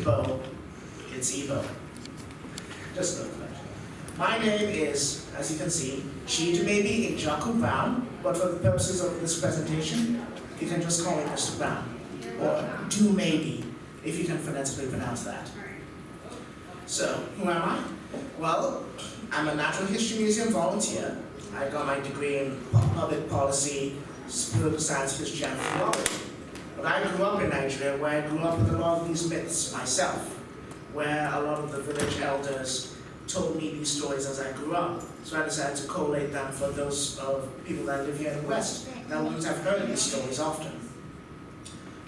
Igbo, it's Igbo. Just note that. My name is, as you can see, Chidumebi Njaku Brown, but for the purposes of this presentation, you can just call me Mr. Brown, or Do Maybe, if you can phonetically pronounce that. So, who am I? Well, I'm a Natural History Museum volunteer. I got my degree in public policy, political science, history, and theology. But I grew up in Nigeria, where I grew up with a lot of these myths myself, where a lot of the village elders told me these stories as I grew up. So I decided to collate them for those people that live here in the West that wouldn't have heard these stories often.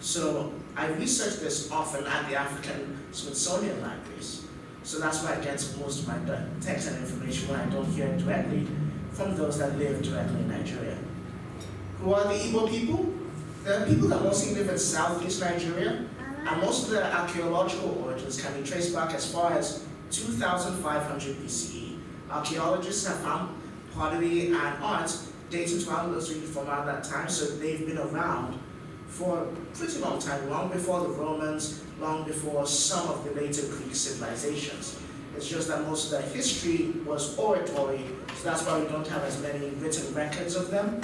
So I research this often at the African Smithsonian libraries. So that's where I get most of my text and information when I don't hear it directly from those that live directly in Nigeria. Who are the Igbo people? They're people that mostly live in southeast Nigeria, and most of their archaeological origins can be traced back as far as 2,500 BCE. Archaeologists have found pottery and art dating to our history from around that time, so they've been around for a pretty long time, long before the Romans, long before some of the later Greek civilizations. It's just that most of their history was oratory, so that's why we don't have as many written records of them,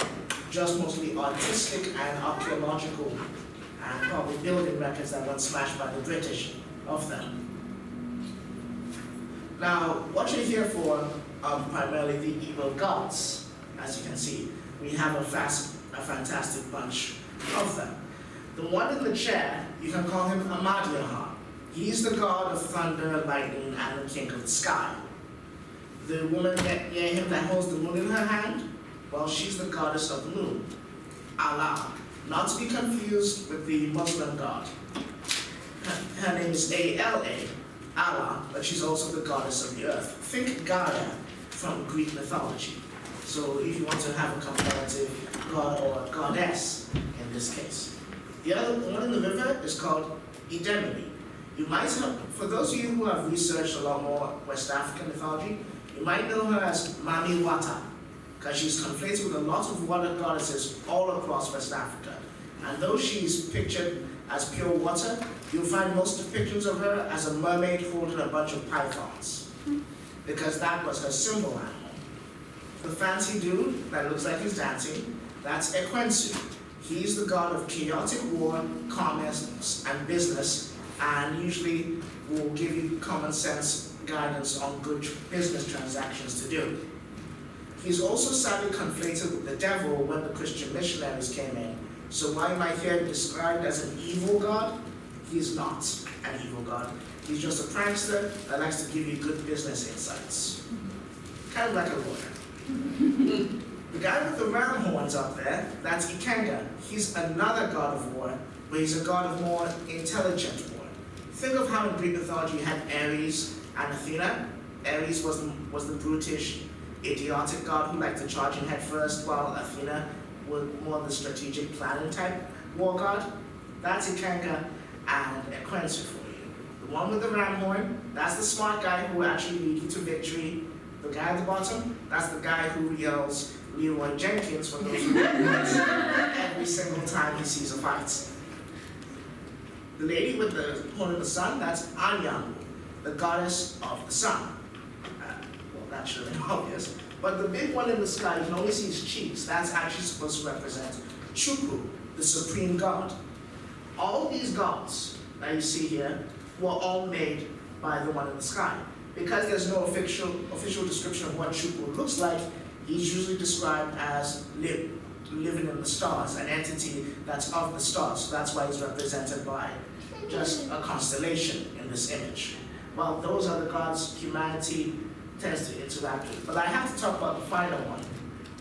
just mostly artistic and archaeological and probably building records that were smashed by the British of them. Now, what you're here for are primarily the Igbo gods. As you can see, we have a fantastic bunch of them. The one in the chair, you can call him Amadioha. He's the god of thunder, lightning, and the king of the sky. The woman near him that holds the moon in her hand, well, she's the goddess of the moon, Allah, not to be confused with the Muslim god. Her name is A-L-A, Allah, but she's also the goddess of the earth. Think Gaia from Greek mythology. So if you want to have a comparative god or goddess in this case. The other one in the river is called Idemili. You might have, for those of you who have researched a lot more West African mythology, you might know her as Mami Wata, because she's conflated with a lot of water goddesses all across West Africa. And though she's pictured as pure water, you'll find most depictions of her as a mermaid holding a bunch of pythons, because that was her symbol animal. The fancy dude that looks like he's dancing, that's Ekwensu. He's the god of chaotic war, commerce, and business, and usually will give you common sense guidance on good business transactions to do. He's also sadly conflated with the devil when the Christian missionaries came in. So while you might hear him described as an evil god, he's not an evil god. He's just a prankster that likes to give you good business insights. Kind of like a lawyer. The guy with the ram horns up there, that's Ikenga. He's another god of war, but he's a god of more intelligent war. Think of how in Greek mythology you had Ares and Athena. Ares was the brutish, idiotic god who liked to charge in head first, while Athena was more the strategic planning type war god. That's Ikenga and Ekwensu for you. The one with the ram horn, that's the smart guy who will actually lead you to victory. The guy at the bottom, that's the guy who yells Leroy Jenkins for those who every single time he sees a fight. The lady with the horn of the sun, that's Anyanwu, the goddess of the sun. Well, that should have been obvious. But the big one in the sky, you can only see his cheeks. That's actually supposed to represent Chukwu, the supreme god. All these gods that you see here were all made by the one in the sky. Because there's no official description of what Chukwu looks like, he's usually described as living in the stars, an entity that's of the stars. So that's why he's represented by just a constellation in this image. Well, those are the gods humanity tends to interact with. But I have to talk about the final one,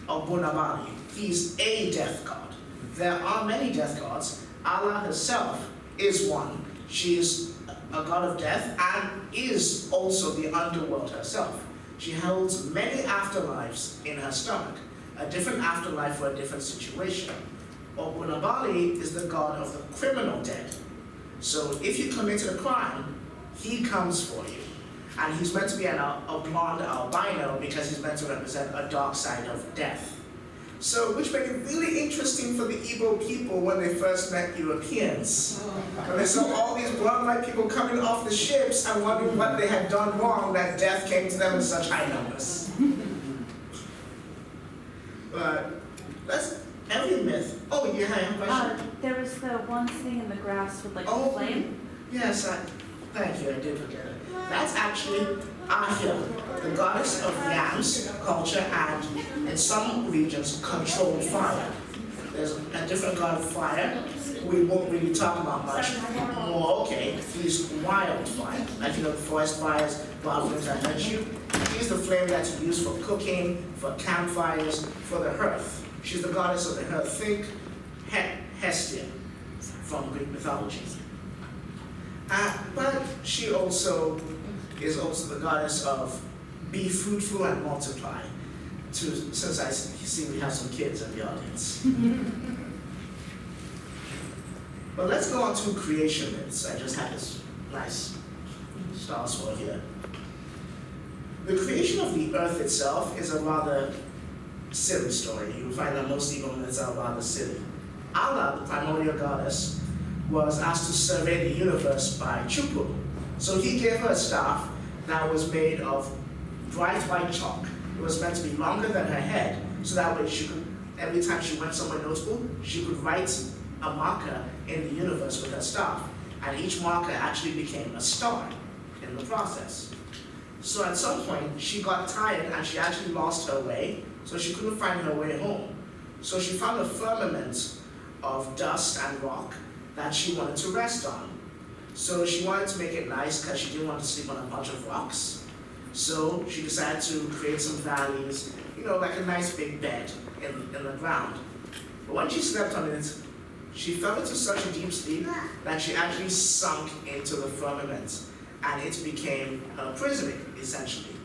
Obunabali. He's a death god. There are many death gods. Allah herself is one. She is a god of death and is also the underworld herself. She holds many afterlives in her stomach, a different afterlife for a different situation. Obunabali is the god of the criminal dead. So if you committed a crime, he comes for you. And he's meant to be a blonde albino because he's meant to represent a dark side of death. So, which made it really interesting for the Igbo people when they first met Europeans. When they saw all these blonde white people coming off the ships and wondering what they had done wrong, that death came to them in such high numbers. But every myth. Oh, you have a question? There was the one sitting in the grass with like a flame. Yes, thank you, I did forget it. That's actually Ahia, the goddess of yams, culture, and in some regions, controlled fire. There's a different god of fire we won't really talk about much. More okay, he's wildfire, like forest fires, wildfires I mentioned. He's the flame that's used for cooking, for campfires, for the hearth. She's the goddess of the hearth. Think Hestia from Greek mythology. But she also is also the goddess of be fruitful and multiply. Since I see we have some kids in the audience. But let's go on to creation myths. I just had this nice star swirl here. The creation of the earth itself is a rather silly story. You'll find that most Igbo myths are rather silly. Allah, the primordial goddess, was asked to survey the universe by Chukwu. So he gave her a staff that was made of bright white chalk. It was meant to be longer than her head, so that way she could, every time she went somewhere notable, she could write a marker in the universe with her staff. And each marker actually became a star in the process. So at some point, she got tired and she actually lost her way, so she couldn't find her way home. So she found a firmament of dust and rock that she wanted to rest on. So she wanted to make it nice because she didn't want to sleep on a bunch of rocks. So she decided to create some valleys, like a nice big bed in the ground. But when she slept on it, she fell into such a deep sleep that she actually sunk into the firmament, and it became her prison, essentially.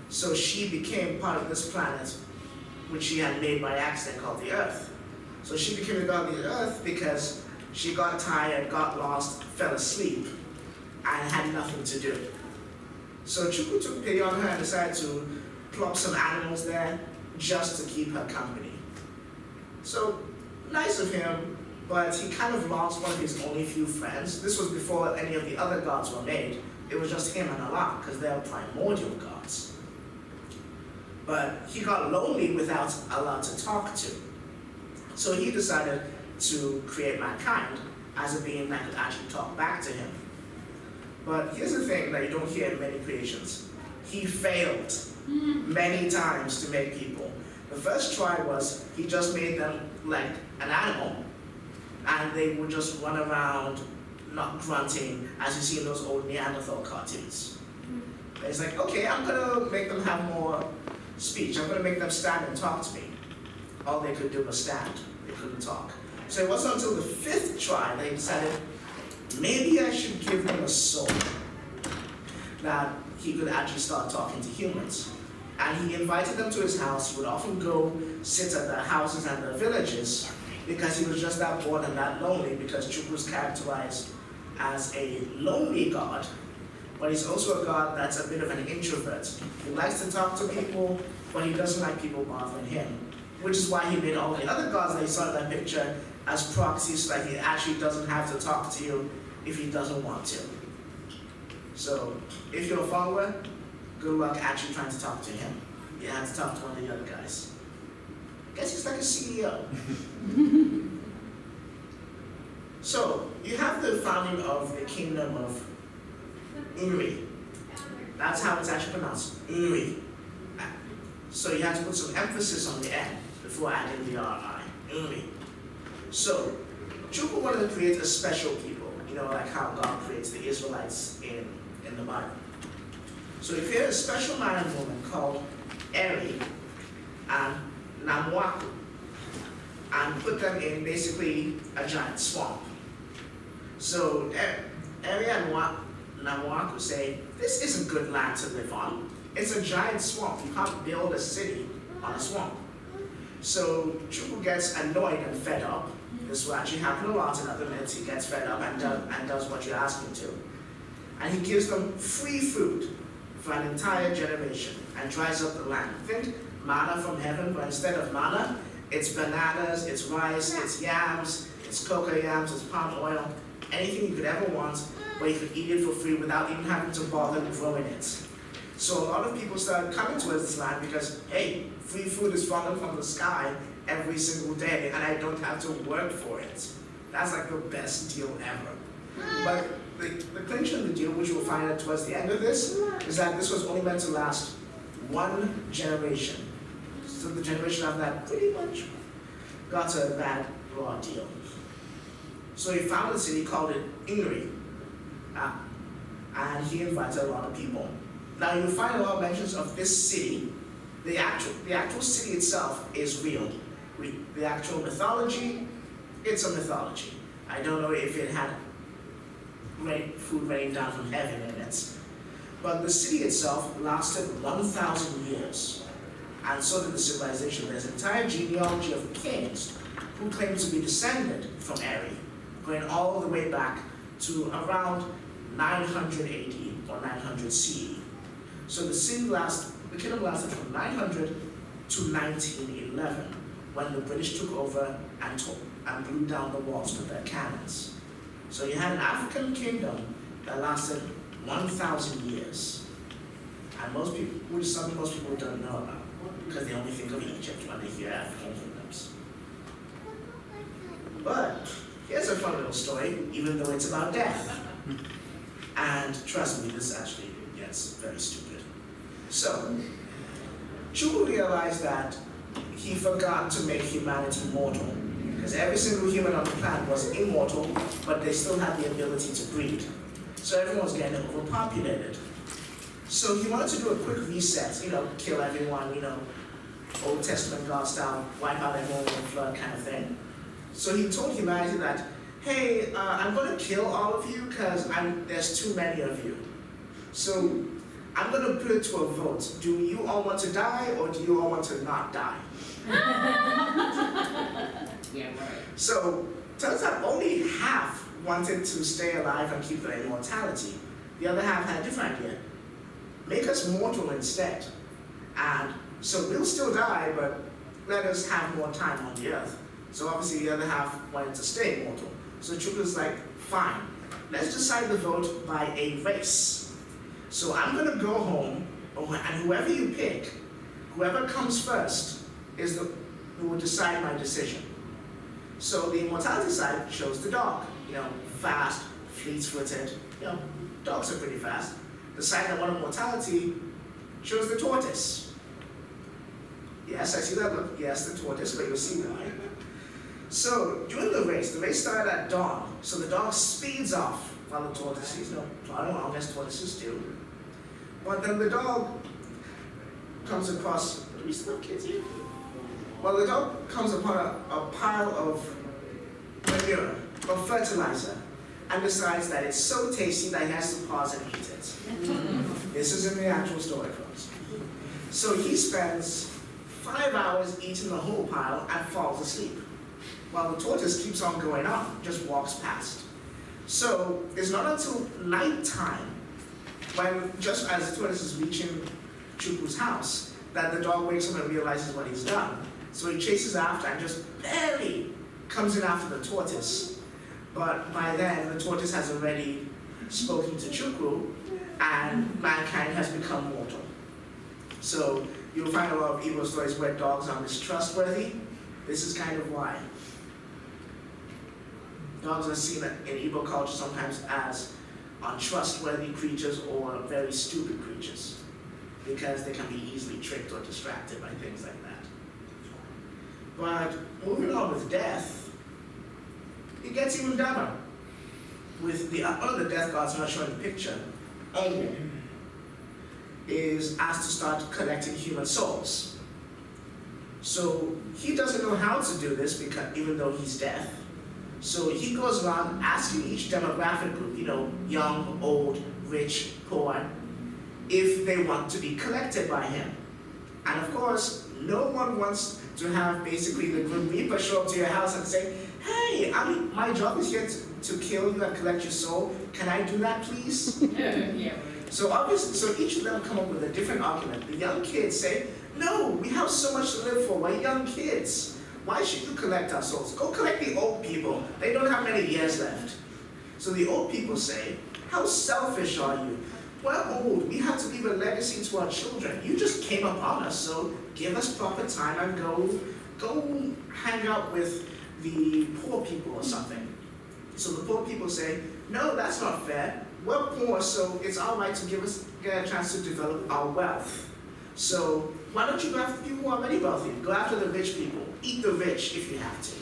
So she became part of this planet, which she had made by accident, called the Earth. So she became the god of the Earth because she got tired, got lost, fell asleep, and had nothing to do. So Chukwu took pity on her and decided to plop some animals there just to keep her company. So, nice of him, but he kind of lost one of his only few friends. This was before any of the other gods were made. It was just him and Allah, because they are primordial gods. But he got lonely without Allah to talk to. So he decided to create mankind as a being that could actually talk back to him. But here's the thing that you don't hear in many creations. He failed many times to make people. The first try was he just made them like an animal, and they would just run around not grunting, as you see in those old Neanderthal cartoons. And it's like, okay, I'm gonna make them have more speech. I'm gonna make them stand and talk to me. All they could do was stand. They couldn't talk. So it wasn't until the fifth try they decided, maybe I should give him a soul, that he could actually start talking to humans. And he invited them to his house. He would often go sit at the houses and the villages because he was just that bored and that lonely, because Chukwu was characterized as a lonely god, but he's also a god that's a bit of an introvert. He likes to talk to people, but he doesn't like people bothering him, which is why he made all the other gods that you saw in that picture as proxies, so that he actually doesn't have to talk to you if he doesn't want to. So, if you're a follower, good luck actually trying to talk to him. You have to talk to one of the other guys. I guess he's like a CEO. So, you have the founding of the kingdom of Uri. That's how it's actually pronounced, Uri. So you have to put some emphasis on the N before adding the R-I, Uri. So, Chukwu wanted to create a special people, like how God creates the Israelites in the Bible. So he created a special man and woman called Eri and Namwaku, and put them in basically a giant swamp. So Eri and Namwaku say, this isn't good land to live on. It's a giant swamp. You can't build a city on a swamp. So Chukwu gets annoyed and fed up. This will actually happen a lot in other myths. He gets fed up and does what you ask him to. And he gives them free food for an entire generation and dries up the land. Think manna from heaven, but instead of manna, It's bananas, it's rice, it's yams, it's cocoa yams, it's palm oil, anything you could ever want, where you could eat it for free without even having to bother growing it. So a lot of people started coming towards this land because, hey, free food is falling from the sky every single day and I don't have to work for it. That's like the best deal ever. But the clincher of the deal, which we'll find out towards the end of this, is that this was only meant to last one generation. So the generation after that pretty much got a bad raw deal. So he founded a city, called it Ingri, and he invited a lot of people. Now you'll find a lot of mentions of this city. The actual city itself is real. The actual mythology, it's a mythology. I don't know if it had food raining down from heaven in it. But the city itself lasted 1,000 years. And so did the civilization. There's an entire genealogy of kings who claim to be descended from Eri, going all the way back to around 900 AD or 900 CE. So the kingdom lasted from 900 to 1911, when the British took over and blew down the walls with their cannons. So you had an African kingdom that lasted 1,000 years. And which is something most people don't know about, because they only think of Egypt when they hear African kingdoms. But here's a fun little story, even though it's about death. And trust me, this actually gets very stupid. So, Chukwu realized that he forgot to make humanity mortal, because every single human on the planet was immortal, but they still had the ability to breed. So everyone was getting overpopulated. So he wanted to do a quick reset, kill everyone, Old Testament God style, wipe out everyone with a flood kind of thing. So he told humanity that, hey, I'm going to kill all of you because there's too many of you. So I'm going to put it to a vote. Do you all want to die or do you all want to not die? Yeah, right. So turns out only half wanted to stay alive and keep their immortality. The other half had a different idea. Make us mortal instead. And so we'll still die, but let us have more time on the earth. So obviously the other half wanted to stay immortal. So Chukwu's like, fine, let's decide the vote by a race. So I'm gonna go home, and whoever you pick, whoever comes first is who will decide my decision. So the immortality side chose the dog. Fast, fleet-footed. Dogs are pretty fast. The side that wanted mortality chose the tortoise. Yes, I see that look. Yes, the tortoise, but you'll see why. So during the race started at dawn. So the dog speeds off while the tortoise sees no plodding along as tortoises do. But then the dog comes across. Do we still have kids here? Well, the dog comes upon a pile of manure, of fertilizer, and decides that it's so tasty that he has to pause and eat it. This is in the actual story, folks. So he spends 5 hours eating the whole pile and falls asleep, while the tortoise keeps on going on, just walks past. So it's not until nighttime, when just as the tortoise is reaching Chukwu's house, that the dog wakes up and realizes what he's done. So he chases after and just barely comes in after the tortoise. But by then, the tortoise has already spoken to Chukwu, and mankind has become mortal. So you'll find a lot of Igbo stories where dogs are mistrustworthy. This is kind of why. Dogs are seen in Igbo culture sometimes as untrustworthy creatures or very stupid creatures, because they can be easily tricked or distracted by things like that. But moving on with death, it gets even dumber. With one of the death gods not shown in the picture, Ongu, is asked to start collecting human souls. So he doesn't know how to do this, because even though he's deaf. So he goes around asking each demographic group, young, old, rich, poor, if they want to be collected by him. And of course, no one wants to have basically the Grim Reaper show up to your house and say, hey, my job is here to kill you and collect your soul. Can I do that, please? Yeah. So each of them come up with a different argument. The young kids say, no, we have so much to live for, we're young kids. why should you collect our souls? Go collect the old people. They don't have many years left. So the old people say, how selfish are you? We're old. We have to leave a legacy to our children. You just came upon us, so give us proper time and go hang out with the poor people or something. So the poor people say, no, that's not fair. We're poor, so it's our right to get a chance to develop our wealth. So why don't you go after people who are already wealthy? Go after the rich people. Eat the rich if you have to.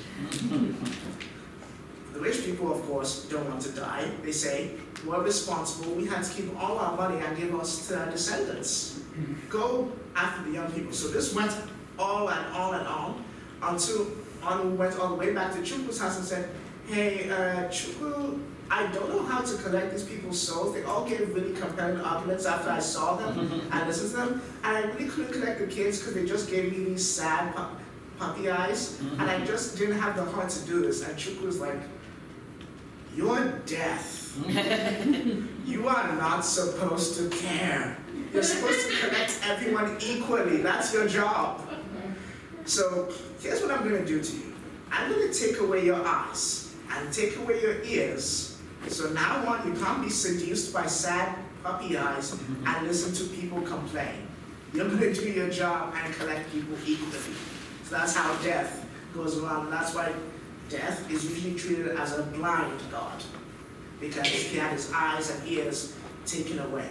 The rich people, of course, don't want to die. They say, we're responsible. We had to keep all our money and give us to our descendants. Go after the young people. So this went on and on and on until Anu went all the way back to Chukwu's house and said, hey, Chukwu, I don't know how to collect these people's souls. They all gave really compelling arguments after I saw them and listened to them. And I really couldn't collect the kids because they just gave me these sad puppy eyes. And I just didn't have the heart to do this. And Chukwu was like, you're deaf. You are not supposed to care. You're supposed to connect everyone equally. That's your job. So here's what I'm going to do to you. I'm going to take away your eyes and take away your ears. So now on, you can't be seduced by sad puppy eyes and listen to people complain. You're going to do your job and collect people equally. So that's how death goes around. And that's why death is usually treated as a blind god, because he had his eyes and ears taken away.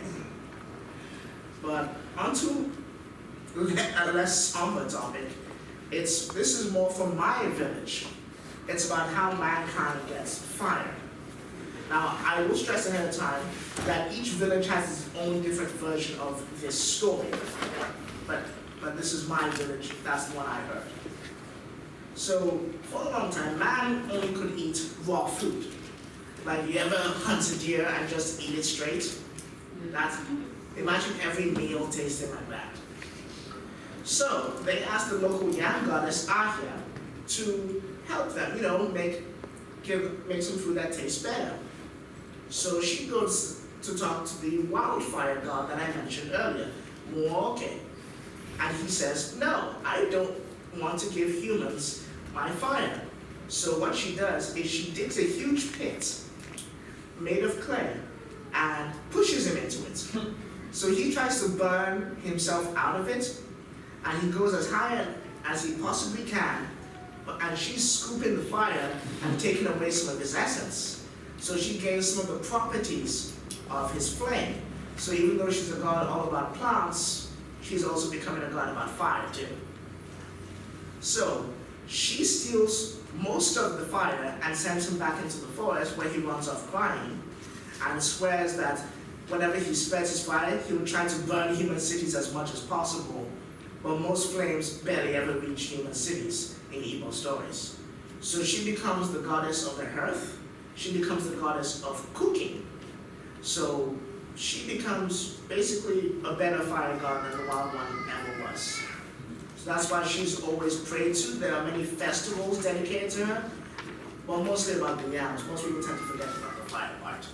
But onto a less somber topic, this is more from my village. It's about how mankind gets fire. Now, I will stress ahead of time that each village has its own different version of this story. But this is my village, that's the one I heard. So, for a long time, man only could eat raw food. Like, you ever hunt a deer and just eat it straight? Imagine every meal tasting like that. So, they asked the local yam goddess, Ahia, to help them, make some food that tastes better. So she goes to talk to the wildfire god that I mentioned earlier, Muoke. And he says, no, I don't want to give humans my fire. So what she does is she digs a huge pit made of clay and pushes him into it. So he tries to burn himself out of it, and he goes as high as he possibly can, and she's scooping the fire and taking away some of his essence. So she gains some of the properties of his flame. So even though she's a god all about plants, she's also becoming a god about fire too. So she steals most of the fire and sends him back into the forest, where he runs off crying and swears that whenever he spreads his fire, he will try to burn human cities as much as possible. But most flames barely ever reach human cities in Igbo stories. So she becomes the goddess of the hearth. She becomes the goddess of cooking. So she becomes basically a better fire god than the wild one ever was. So that's why she's always prayed to. There are many festivals dedicated to her, but mostly about the yams. Most people tend to forget about the fire part,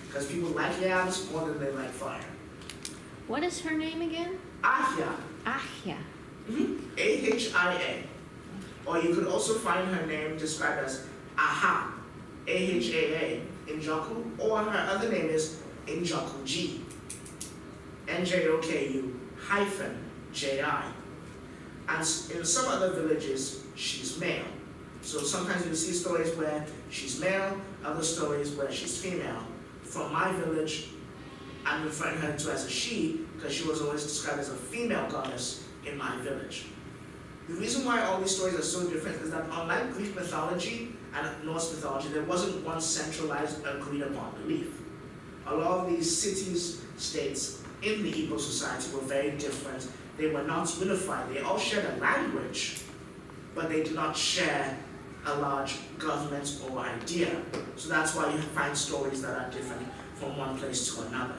because people like yams more than they like fire. What is her name again? Ahia. Ahia. A-H-I-A. Or you could also find her name described as Aha, A-H-A-A, Njoku, or her other name is Njoku G, N-J-O-K-U hyphen J-I. And in some other villages, she's male. So sometimes you see stories where she's male, other stories where she's female. From my village, I'm referring her to as a she, because she was always described as a female goddess in my village. The reason why all these stories are so different is that unlike Greek mythology and Norse mythology, there wasn't one centralized, agreed upon belief. A lot of these cities, states in the Igbo society were very different. They were not unified. They all shared a language, but they did not share a large government or idea. So that's why you find stories that are different from one place to another.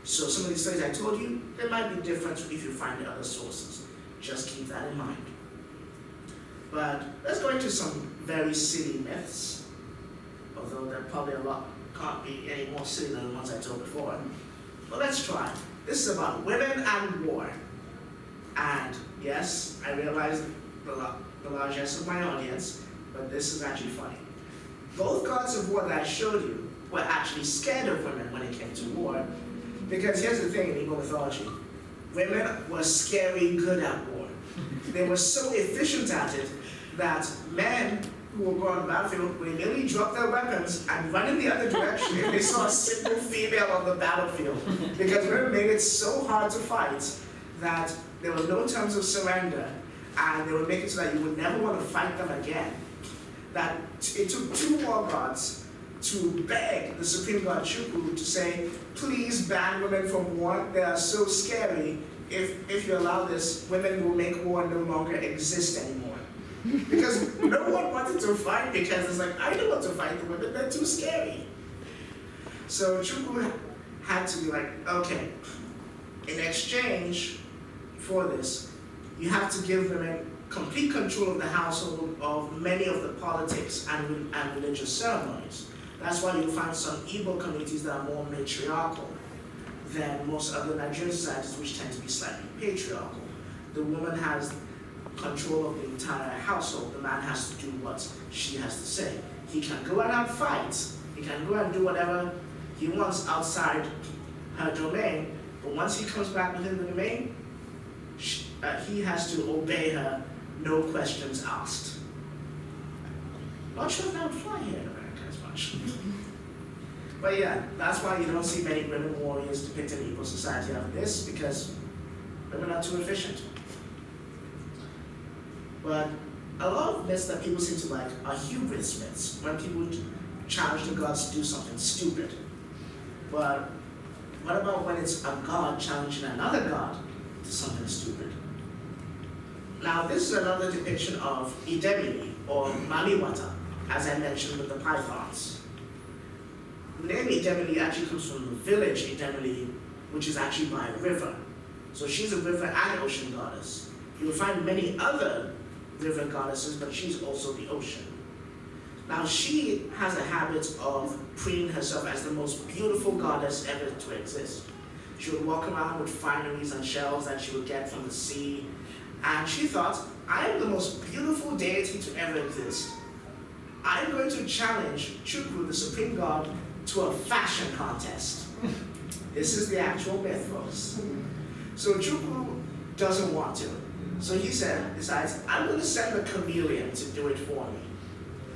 So some of these stories I told you, they might be different if you find other sources. Just keep that in mind. But let's go into some very silly myths, although there probably can't be any more silly than the ones I told before. But let's try. This is about women and war. And yes, I realize the largesse of my audience, but this is actually funny. Both gods of war that I showed you were actually scared of women when it came to war, because here's the thing in Igbo mythology, women were scary good at war. They were so efficient at it that men who were on the battlefield would immediately drop their weapons and run in the other direction if they saw a single female on the battlefield. Because women made it so hard to fight that there were no terms of surrender, and they would make it so that you would never want to fight them again. That it took 2 war gods to beg the supreme god Chukwu to say, please ban women from war, they are so scary. If you allow this, women will make war no longer exist anymore. Because no one wanted to fight because it's like, I don't want to fight the women, they're too scary. So Chukwu had to be like, okay, in exchange for this, you have to give women complete control of the household, of many of the politics and religious ceremonies. That's why you'll find some Igbo communities that are more matriarchal than most other Nigerian societies, which tend to be slightly patriarchal. The woman has control of the entire household. The man has to do what she has to say. He can go out and fight. He can go and do whatever he wants outside her domain, but once he comes back within the domain, he has to obey her, no questions asked. Not sure if that would fly here in America as much. But yeah, that's why you don't see many women warriors depicted in Igbo society after this, because women are too efficient. But a lot of myths that people seem to like are hubris myths, when people challenge the gods to do something stupid. But what about when it's a god challenging another god to something stupid? Now this is another depiction of Idemili, or Mamiwata, as I mentioned with the pythons. The name Idemili actually comes from the village Idemili, which is actually by a river. So she's a river and ocean goddess. You will find many other river goddesses, but she's also the ocean. Now she has a habit of preening herself as the most beautiful goddess ever to exist. She would walk around with fineries and shells that she would get from the sea, and she thought, I am the most beautiful deity to ever exist. I'm going to challenge Chukwu, the supreme god, to a fashion contest. This is the actual myth, folks. So Chukwu doesn't want to. So he decides, I'm going to send a chameleon to do it for me.